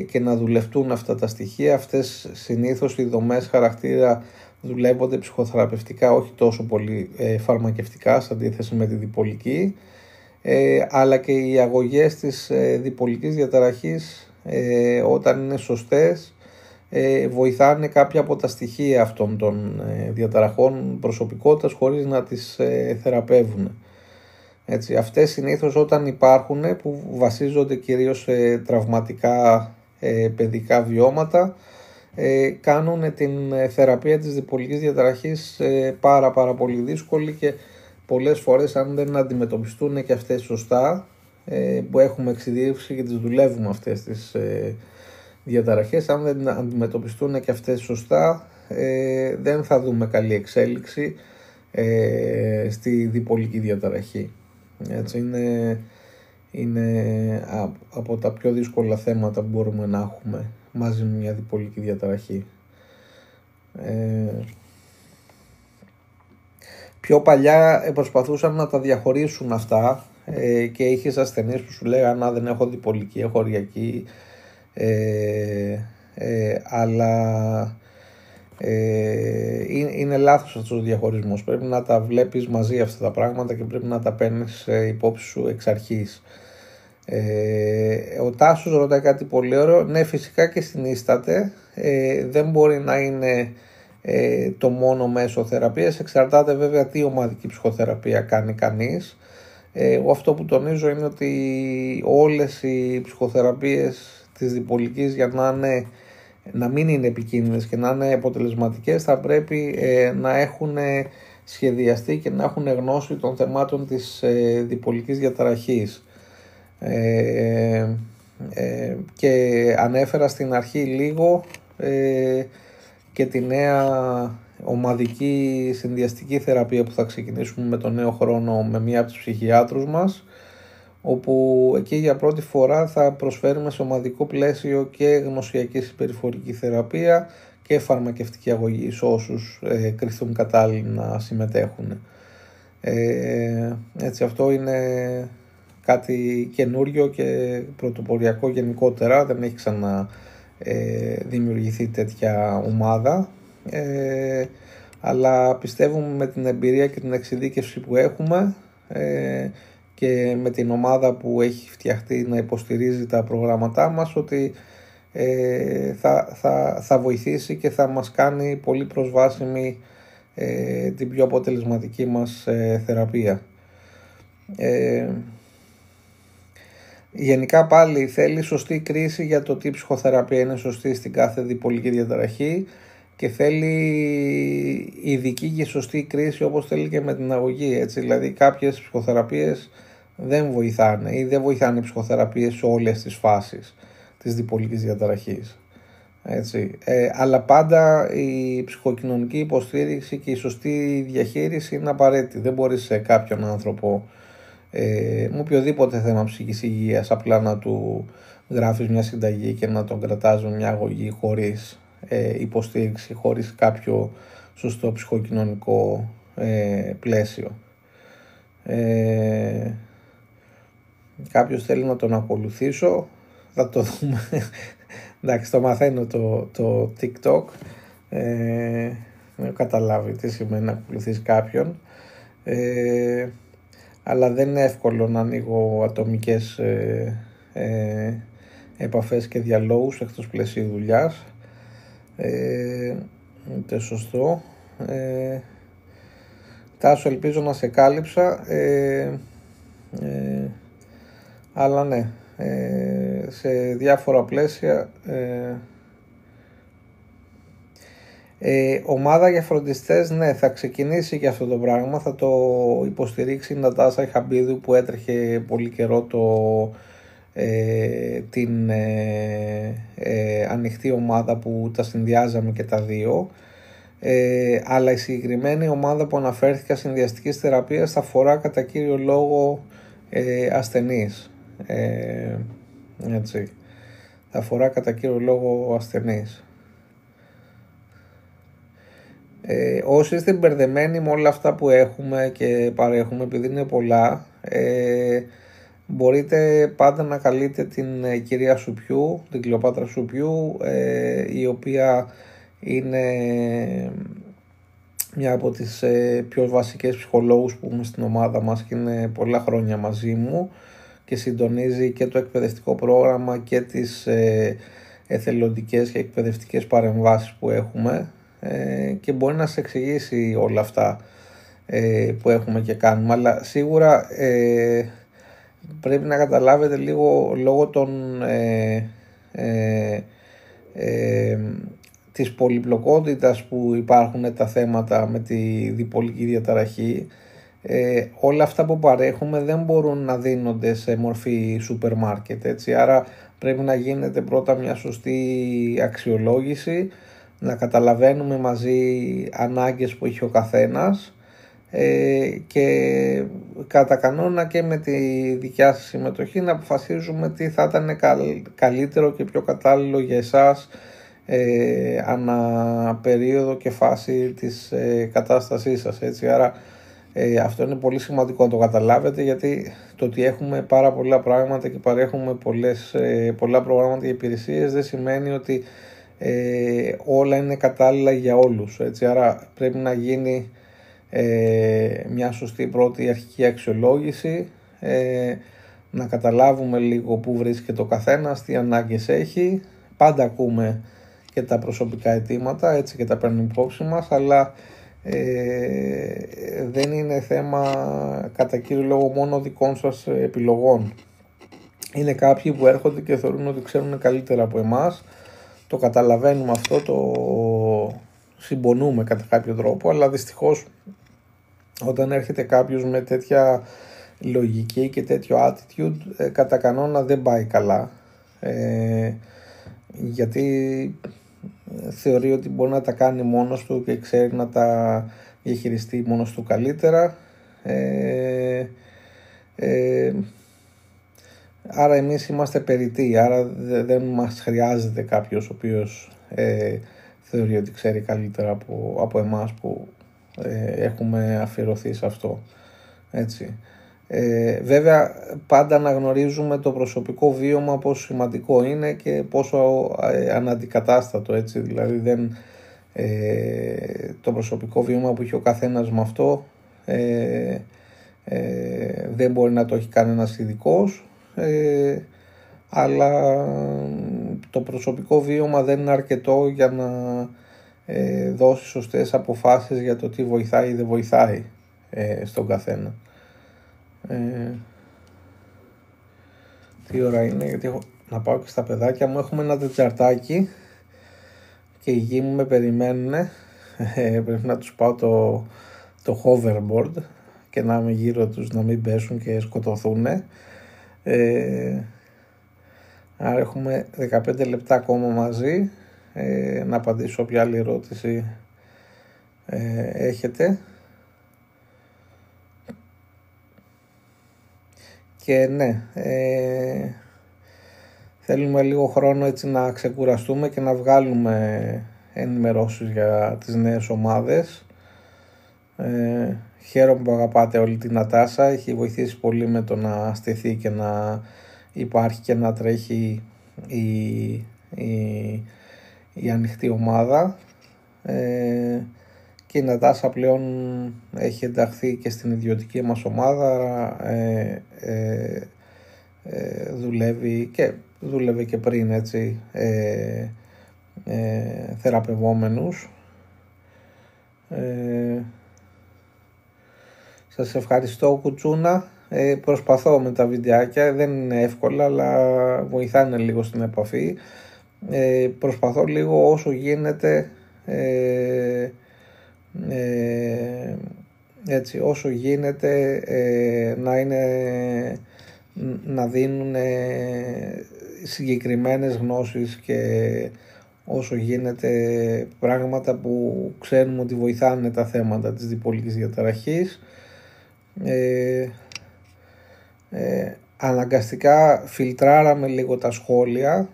και να δουλευτούν αυτά τα στοιχεία. Αυτές συνήθως οι δομές χαρακτήρα δουλεύονται ψυχοθεραπευτικά, όχι τόσο πολύ φαρμακευτικά σε αντίθεση με τη διπολική, αλλά και οι αγωγές της διπολικής διαταραχής όταν είναι σωστές βοηθάνε κάποια από τα στοιχεία αυτών των διαταραχών προσωπικότητας χωρίς να τις θεραπεύουν. Έτσι, αυτές συνήθως όταν υπάρχουν, που βασίζονται κυρίως σε τραυματικά παιδικά βιώματα, κάνουν την θεραπεία της διπολικής διαταραχής πάρα πολύ δύσκολη, και πολλές φορές αν δεν αντιμετωπιστούν και αυτές σωστά, που έχουμε εξειδίευσει και τις δουλεύουμε αυτές τις διαταραχές, αν δεν αντιμετωπιστούν και αυτές σωστά, δεν θα δούμε καλή εξέλιξη στη διπολική διαταραχή. Έτσι, είναι από τα πιο δύσκολα θέματα που μπορούμε να έχουμε μαζί με μια διπολική διαταραχή. Πιο παλιά προσπαθούσαν να τα διαχωρίσουν αυτά και είχες ασθενείς που σου λέγανε δεν έχω διπολική, έχω οριακή, αλλά είναι λάθος αυτός ο διαχωρισμός. Πρέπει να τα βλέπεις μαζί αυτά τα πράγματα και πρέπει να τα παίρνεις υπόψη σου εξ αρχής. Ο Τάσος ρωτάει κάτι πολύ ωραίο. Ναι, φυσικά και συνίσταται, δεν μπορεί να είναι το μόνο μέσο θεραπείας, εξαρτάται βέβαια τι ομαδική ψυχοθεραπεία κάνει κανείς. Εγώ αυτό που τονίζω είναι ότι όλες οι ψυχοθεραπείες της διπολικής, για να μην είναι επικίνδυνες και να είναι αποτελεσματικές, θα πρέπει να έχουν σχεδιαστεί και να έχουν γνώση των θεμάτων της διπολικής διαταραχής. Και ανέφερα στην αρχή λίγο και τη νέα ομαδική συνδυαστική θεραπεία που θα ξεκινήσουμε με τον νέο χρόνο με μία από τους ψυχιάτρους μας, όπου εκεί για πρώτη φορά θα προσφέρουμε σε ομαδικό πλαίσιο και γνωσιακή συμπεριφορική θεραπεία και φαρμακευτική αγωγή σε όσους κριθούν κατάλληλοι να συμμετέχουν. Έτσι, αυτό είναι κάτι καινούριο και πρωτοποριακό γενικότερα, δεν έχει ξανά δημιουργηθεί τέτοια ομάδα, αλλά πιστεύουμε με την εμπειρία και την εξειδίκευση που έχουμε και με την ομάδα που έχει φτιαχτεί να υποστηρίζει τα προγράμματά μας, ότι θα βοηθήσει και θα μας κάνει πολύ προσβάσιμη την πιο αποτελεσματική μας θεραπεία. Γενικά πάλι θέλει σωστή κρίση για το τι ψυχοθεραπεία είναι σωστή στην κάθε διπολική διαταραχή, και θέλει ειδική και σωστή κρίση όπως θέλει και με την αγωγή. Έτσι, δηλαδή κάποιες ψυχοθεραπείες δεν βοηθάνε ή δεν βοηθάνε οι ψυχοθεραπείες σε όλες τις φάσεις της διπολικής διαταραχής. Έτσι. Αλλά πάντα η ψυχοκοινωνική υποστήριξη και η σωστή διαχείριση είναι απαραίτητη. Δεν μπορείς σε κάποιον άνθρωπο με οποιοδήποτε θέμα ψυχικής υγείας απλά να του γράφεις μια συνταγή και να τον κρατάς με μια αγωγή χωρίς υποστήριξη, χωρίς κάποιο σωστό ψυχοκοινωνικό πλαίσιο. Κάποιος θέλει να τον ακολουθήσω, θα το δούμε. Εντάξει, το μαθαίνω το TikTok, δεν καταλάβει τι σημαίνει να ακολουθείς κάποιον, αλλά δεν είναι εύκολο να ανοίγω ατομικές επαφές και διαλόγους εκτός πλαισίου δουλειάς. Ούτε σωστό. Τάσο, ελπίζω να σε κάλυψα, αλλά ναι, σε διάφορα πλαίσια. Ομάδα για φροντιστές, ναι, θα ξεκινήσει και αυτό το πράγμα, θα το υποστηρίξει η Νατάσα Χαμπίδου που έτρεχε πολύ καιρό την ανοιχτή ομάδα που τα συνδυάζαμε και τα δύο, αλλά η συγκεκριμένη ομάδα που αναφέρθηκα συνδυαστικής θεραπείας θα αφορά κατά κύριο λόγο ασθενείς, έτσι, θα αφορά κατά κύριο λόγο ασθενείς. Όσοι είστε μπερδεμένοι με όλα αυτά που έχουμε και παρέχουμε, επειδή είναι πολλά, μπορείτε πάντα να καλείτε την κυρία Σουπιού, την Κλεοπάτρα Σουπιού, η οποία είναι μια από τις πιο βασικές ψυχολόγους που έχουμε στην ομάδα μας και είναι πολλά χρόνια μαζί μου και συντονίζει και το εκπαιδευτικό πρόγραμμα και τις εθελοντικές και εκπαιδευτικές παρεμβάσεις που έχουμε, και μπορεί να σε εξηγήσει όλα αυτά που έχουμε και κάνουμε, αλλά σίγουρα πρέπει να καταλάβετε λίγο λόγω της πολυπλοκότητας που υπάρχουν τα θέματα με τη διπολική διαταραχή. Όλα αυτά που παρέχουμε δεν μπορούν να δίνονται σε μορφή σούπερ μάρκετ, έτσι, άρα πρέπει να γίνεται πρώτα μια σωστή αξιολόγηση, να καταλαβαίνουμε μαζί ανάγκες που έχει ο καθένας, και κατά κανόνα και με τη δικιά σας συμμετοχή να αποφασίζουμε τι θα ήταν καλύτερο και πιο κατάλληλο για εσάς ανά περίοδο και φάση της κατάστασής σας, έτσι. Άρα αυτό είναι πολύ σημαντικό να το καταλάβετε, γιατί το ότι έχουμε πάρα πολλά πράγματα και παρέχουμε πολλά προγράμματα και υπηρεσίες δεν σημαίνει ότι όλα είναι κατάλληλα για όλους, έτσι. Άρα πρέπει να γίνει μια σωστή πρώτη αρχική αξιολόγηση, να καταλάβουμε λίγο πού βρίσκεται ο καθένας, τι ανάγκες έχει. Πάντα ακούμε και τα προσωπικά αιτήματα, έτσι, και τα παίρνουμε υπόψη μας, αλλά δεν είναι θέμα κατά κύριο λόγο μόνο δικών σας επιλογών. Είναι κάποιοι που έρχονται και θεωρούν ότι ξέρουν καλύτερα από εμάς, το καταλαβαίνουμε αυτό, το συμπονούμε κατά κάποιο τρόπο, αλλά δυστυχώς όταν έρχεται κάποιος με τέτοια λογική και τέτοιο attitude, κατά κανόνα δεν πάει καλά, γιατί θεωρεί ότι μπορεί να τα κάνει μόνος του και ξέρει να τα διαχειριστεί μόνος του καλύτερα, άρα εμείς είμαστε περιττοί, άρα δεν μας χρειάζεται κάποιος ο οποίος θεωρεί ότι ξέρει καλύτερα από εμάς που έχουμε αφιερωθεί σε αυτό, έτσι. Βέβαια πάντα αναγνωρίζουμε το προσωπικό βίωμα πόσο σημαντικό είναι και πόσο αναντικατάστατο, έτσι, δηλαδή το προσωπικό βίωμα που έχει ο καθένας με αυτό δεν μπορεί να το έχει κανένας ειδικός, αλλά το προσωπικό βίωμα δεν είναι αρκετό για να δώσει σωστές αποφάσεις για το τι βοηθάει ή δεν βοηθάει στον καθένα. Τι ώρα είναι, γιατί έχω να πάω και στα παιδάκια μου. Έχουμε ένα τετζαρτάκι και οι γη μου με περιμένουν. Πρέπει να τους πάω το hoverboard και να είμαι γύρω τους, να μην πέσουν και σκοτωθούν. Άρα έχουμε 15 λεπτά ακόμα μαζί, να απαντήσω όποια άλλη ερώτηση έχετε. Και ναι, θέλουμε λίγο χρόνο έτσι να ξεκουραστούμε και να βγάλουμε ενημερώσεις για τις νέες ομάδες. Χαίρομαι που αγαπάτε όλη την Νατάσα, έχει βοηθήσει πολύ με το να στηθεί και να υπάρχει και να τρέχει η ανοιχτή ομάδα, και η Νατάσα πλέον έχει ενταχθεί και στην ιδιωτική μας ομάδα, δούλευε και πριν, έτσι, θεραπευόμενους. Σας ευχαριστώ, Κουτσούνα. Προσπαθώ με τα βιντεάκια, δεν είναι εύκολα, αλλά βοηθάνε λίγο στην επαφή. Προσπαθώ λίγο όσο γίνεται, έτσι, όσο γίνεται να είναι να δίνουν συγκεκριμένες γνώσεις και όσο γίνεται πράγματα που ξέρουμε ότι βοηθάνε τα θέματα της διπολικής διαταραχής. Αναγκαστικά φιλτράραμε λίγο τα σχόλια,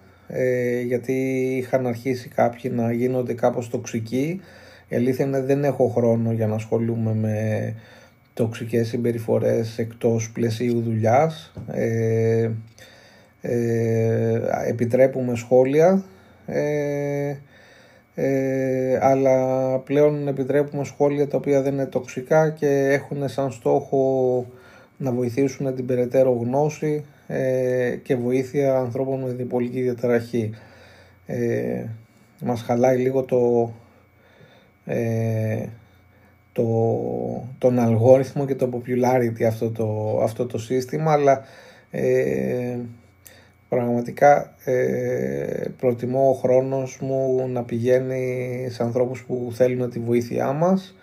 γιατί είχαν αρχίσει κάποιοι να γίνονται κάπως τοξικοί. Η αλήθεια είναι δεν έχω χρόνο για να ασχολούμαι με τοξικές συμπεριφορές εκτός πλαισίου δουλειάς. Επιτρέπουμε σχόλια, αλλά πλέον επιτρέπουμε σχόλια τα οποία δεν είναι τοξικά και έχουν σαν στόχο να βοηθήσουν την περαιτέρω γνώση και βοήθεια ανθρώπων με διπολική διαταραχή. Μας χαλάει λίγο τον αλγόριθμο και το popularity αυτό το σύστημα, αλλά πραγματικά προτιμώ ο χρόνος μου να πηγαίνει σε ανθρώπους που θέλουν τη βοήθειά μας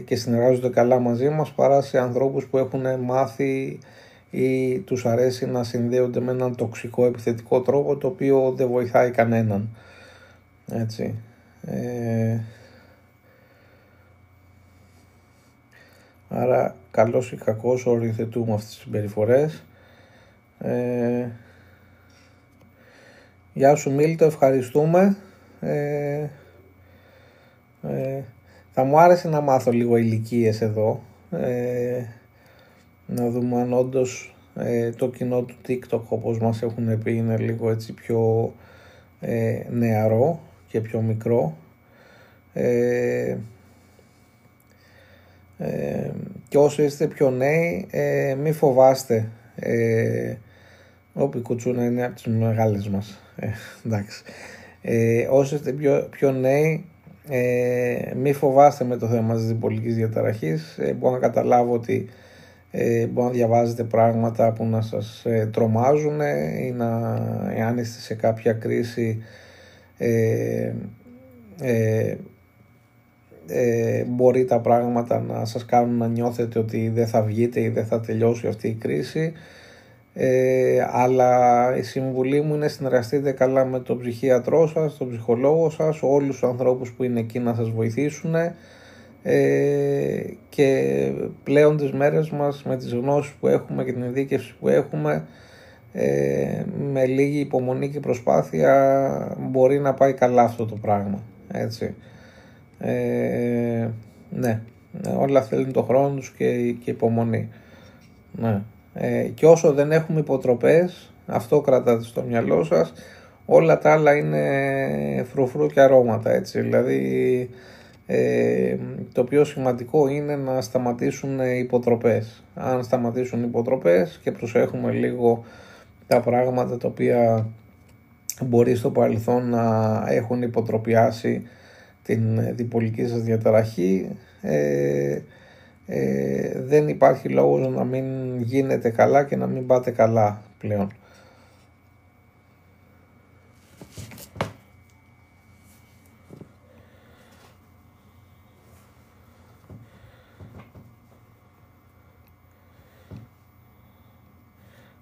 και συνεργάζονται καλά μαζί μας, παρά σε ανθρώπους που έχουν μάθει ή τους αρέσει να συνδέονται με έναν τοξικό επιθετικό τρόπο, το οποίο δεν βοηθάει κανέναν. Έτσι. Άρα καλώς ή κακώς οριοθετούμε αυτές τις συμπεριφορές. Γεια σου Μίλτο, ευχαριστούμε. Θα μου άρεσε να μάθω λίγο ηλικίες εδώ, να δούμε αν όντως το κοινό του TikTok, όπως μας έχουν πει, είναι λίγο έτσι πιο νεαρό και πιο μικρό. Και όσο είστε πιο νέοι, μη φοβάστε. Όπι κουτσούνα είναι από τις μεγάλες μας, εντάξει. Όσο είστε πιο νέοι, μη φοβάστε με το θέμα της διπολικής διαταραχής. Μπορώ να καταλάβω ότι μπορώ να διαβάζετε πράγματα που να σας τρομάζουν ή εάν είστε σε κάποια κρίση, μπορεί τα πράγματα να σας κάνουν να νιώθετε ότι δεν θα βγείτε ή δεν θα τελειώσει αυτή η κρίση, αλλά η συμβουλή μου είναι συνεργαστείτε καλά με τον ψυχίατρό σας, τον ψυχολόγο σας, όλους τους ανθρώπους που είναι εκεί να σας βοηθήσουν, και πλέον τις μέρες μας με τις γνώσεις που έχουμε και την ειδίκευση που έχουμε, με λίγη υπομονή και προσπάθεια μπορεί να πάει καλά αυτό το πράγμα, έτσι. Ναι, όλα θέλουν το χρόνο τους και υπομονή. Ναι. Και όσο δεν έχουμε υποτροπές, αυτό κρατάτε στο μυαλό σας, όλα τα άλλα είναι φρουφρού και αρώματα, έτσι. Δηλαδή το πιο σημαντικό είναι να σταματήσουν οι υποτροπές. Αν σταματήσουν οι υποτροπές και προσέχουμε λίγο τα πράγματα τα οποία μπορεί στο παρελθόν να έχουν υποτροπιάσει την διπολική σας διαταραχή, δεν υπάρχει λόγος να μην γίνετε καλά και να μην πάτε καλά πλέον.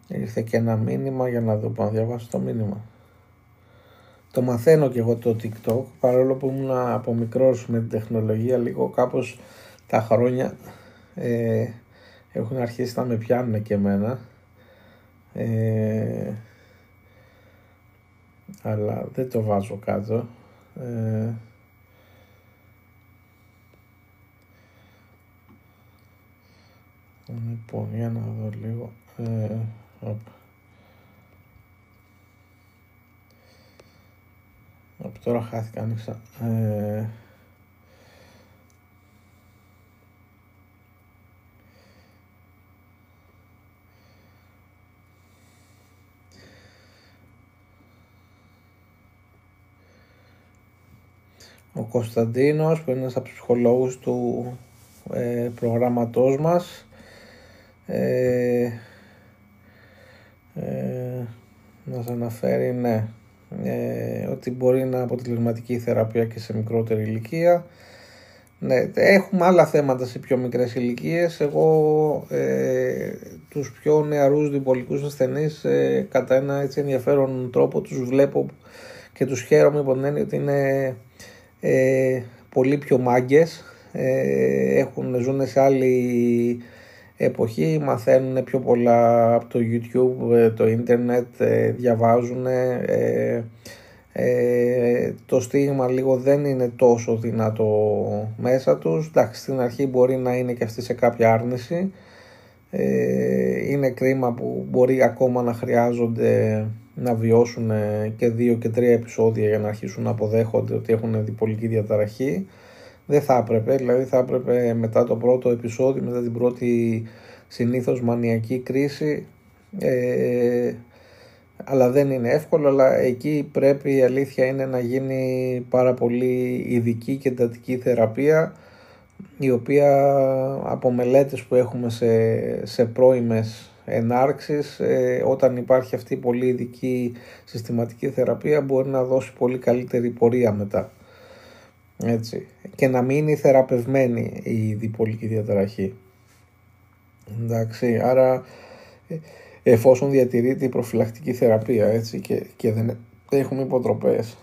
Ήρθε και ένα μήνυμα, για να δω, να διαβάσω το μήνυμα. Το μαθαίνω και εγώ το TikTok, παρόλο που ήμουν από μικρός με την τεχνολογία, λίγο κάπως τα χρόνια έχουν αρχίσει να με πιάνουν και εμένα, αλλά δεν το βάζω κάτω. Λοιπόν, για να δω λίγο. Από τώρα χάθηκα, άνοιξα. Ο Κωνσταντίνος, που είναι ένας από τους ψυχολόγους του προγράμματός μας, μας αναφέρει, ναι, ότι μπορεί να αποτελεσματική θεραπεία και σε μικρότερη ηλικία. Ναι, έχουμε άλλα θέματα σε πιο μικρές ηλικίες. Εγώ τους πιο νεαρούς διπολικούς ασθενείς κατά ένα έτσι ενδιαφέρον τρόπο τους βλέπω και τους χαίρομαι υπό την έννοια ότι είναι πολύ πιο μάγκες, ζουν σε άλλη εποχή, μαθαίνουν πιο πολλά από το YouTube, το ίντερνετ, διαβάζουν, το στίγμα λίγο δεν είναι τόσο δυνατό μέσα τους. Εντάξει, στην αρχή μπορεί να είναι και αυτή σε κάποια άρνηση, είναι κρίμα που μπορεί ακόμα να χρειάζονται να βιώσουν και 2 και 3 επεισόδια για να αρχίσουν να αποδέχονται ότι έχουν διπολική διαταραχή. Δεν θα έπρεπε, δηλαδή θα έπρεπε μετά το πρώτο επεισόδιο, μετά την πρώτη συνήθως μανιακή κρίση, αλλά δεν είναι εύκολο, αλλά εκεί πρέπει, η αλήθεια είναι, να γίνει πάρα πολύ ειδική και εντατική θεραπεία, η οποία από μελέτες που έχουμε σε πρώιμες ενάρξεις, όταν υπάρχει αυτή η πολύ ειδική συστηματική θεραπεία, μπορεί να δώσει πολύ καλύτερη πορεία μετά. Έτσι. Και να μην είναι θεραπευμένη η διπολική διαταραχή. Εντάξει, άρα εφόσον διατηρείται η προφυλακτική θεραπεία, έτσι, και δεν έχουμε υποτροπές,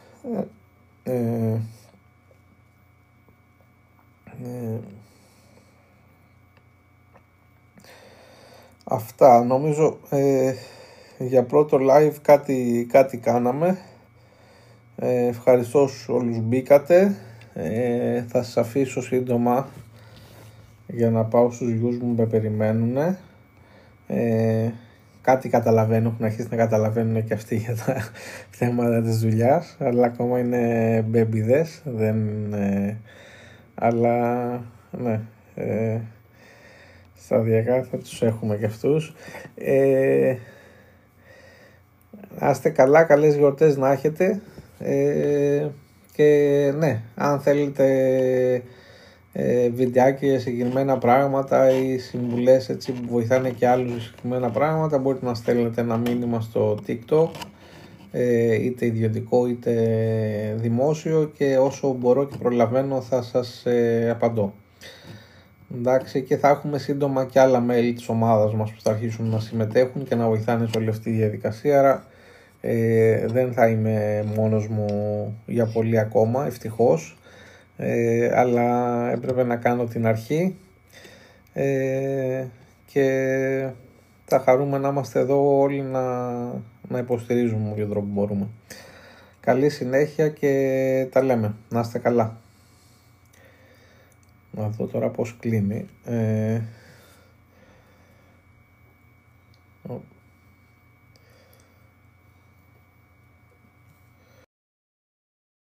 αυτά νομίζω. Για πρώτο live κάτι κάναμε. Ευχαριστώ όσους όλους μπήκατε. Θα σας αφήσω σύντομα για να πάω στους γιους μου που περιμένουν. Κάτι καταλαβαίνω, έχουν αρχίσει να καταλαβαίνουν και αυτοί για τα θέματα της δουλειάς, αλλά ακόμα είναι μπέμπιδες, αλλά ναι, σταδιακά θα τους έχουμε και αυτούς. Άστε καλά, καλές γιορτές να έχετε, και ναι, αν θέλετε βιντεάκια για συγκεκριμένα πράγματα ή συμβουλές έτσι που βοηθάνε και άλλους για συγκεκριμένα πράγματα, μπορείτε να στέλνετε ένα μήνυμα στο TikTok, είτε ιδιωτικό είτε δημόσιο, και όσο μπορώ και προλαβαίνω θα σας απαντώ. Εντάξει, και θα έχουμε σύντομα και άλλα μέλη της ομάδας μας που θα αρχίσουν να συμμετέχουν και να βοηθάνε σε όλη αυτή τη διαδικασία, άρα δεν θα είμαι μόνος μου για πολύ ακόμα, ευτυχώς, αλλά έπρεπε να κάνω την αρχή, και θα χαρούμε να είμαστε εδώ όλοι να υποστηρίζουμε με όποιο τρόπο μπορούμε. Καλή συνέχεια και τα λέμε. Να είστε καλά. Να δω τώρα πώς κλείνει.